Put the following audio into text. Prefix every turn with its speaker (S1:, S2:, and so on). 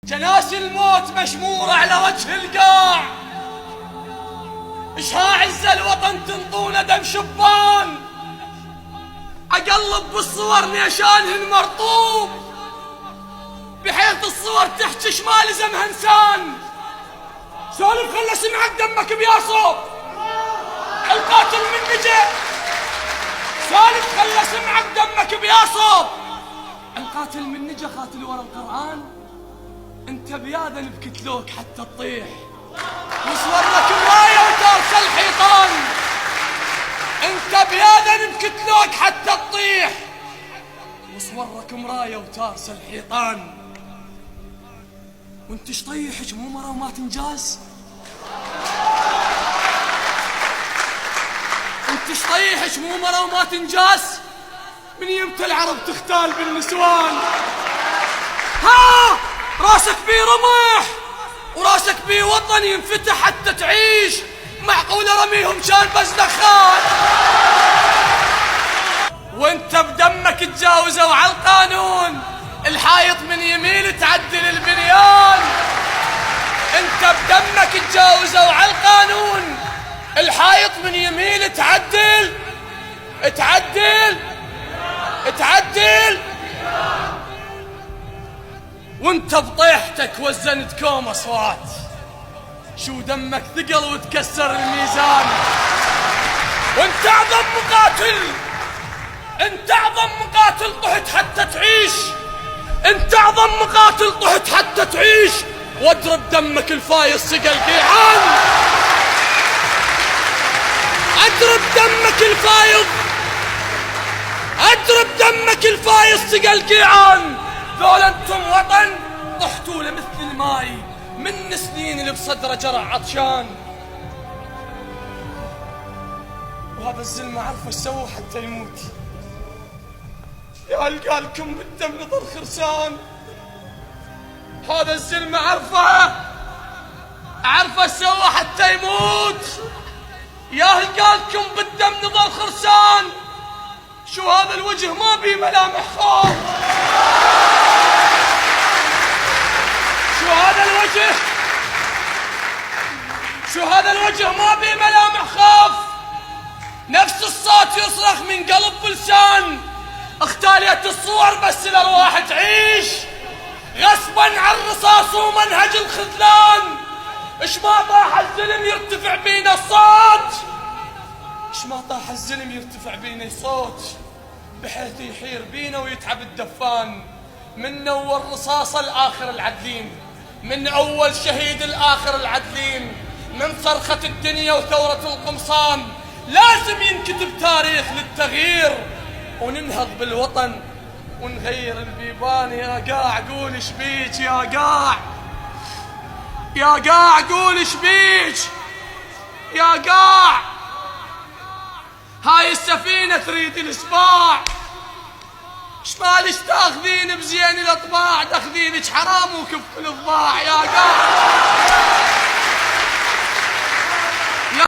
S1: جناس الموت مشمورة على وجه القاع، اشها عز الوطن تنطونا دم شبان، اقلب بالصور نيشانهن مرطوب، بحيث الصور تحكي شمال زمها انسان. سولف خلى سمعك دمك بياصب، القاتل من نجا. سولف خلى سمعك دمك بياصب، القاتل من نجا قاتل ورا القرآن. انت بياذن بكتلوك حتى تطيح، وصورك مراية وترس الحيطان. انت بياذن بكتلوك حتى تطيح، وصورك مراية وترس الحيطان. وانت شطيحك مو مرة وما تنجاز، انت شطيحك مو مرة وما تنجاز. من يمتى العرب تختال بالنسوان؟ ها راسك بيه رمح وراسك بيه وطن ينفتح حتى تعيش. معقولة رميهم كان بس دخان؟ وانت بدمك تجاوزوا على القانون، الحايط من يمين تعدل البنيان. انت بدمك تجاوزوا على القانون، الحايط من يمين تعدل وانت بطيحتك وزنتكم اصوات. شو دمك ثقل وتكسر الميزان. وانت اعظم مقاتل، انت اعظم مقاتل طحت حتى تعيش. انت اعظم مقاتل طحت حتى تعيش. واضرب دمك الفايض سقى القيعان، اضرب دمك الفايض، اضرب دمك الفايض سقى القيعان. ذولا انتم وطن طحتوا لمثل الماي من سنين اللي بصدره جرع عطشان. وهذا الزلمة عرفه ايش سوى حتى يموت. يا قالكم بالدم نظر خرسان. هذا الزلمة عرفه ايش سوى حتى يموت. يا قالكم بالدم نظر خرسان. شو هذا الوجه ما بيه ملامح خوف. شو هذا الوجه ما بيه ملامح خوف. نفس الصوت يصرخ من قلب بلسان. اختاليت الصور بس الارواح تعيش، غصبا عن الرصاص ومنهج الخذلان. اش ما طاح الزلم يرتفع بينا الصوت، اش ما طاح الزلم يرتفع بينا الصوت، بحيث يحير بينا ويتعب الدفان. من اول رصاصة الاخر العدلين، من اول شهيد الاخر العدلين، من صرخة الدنيا وثورة القمصان. لازم ينكتب تاريخ للتغيير، وننهض بالوطن ونغير البيبان. يا قاع قول ايش بيك، يا قاع، يا قاع قول ايش بيك، يا قاع. هاي السفينة تريد الاسباع، شمالش تاخذين بزين الاطباع، تاخذينك حرام وكف الضباع. يا قاع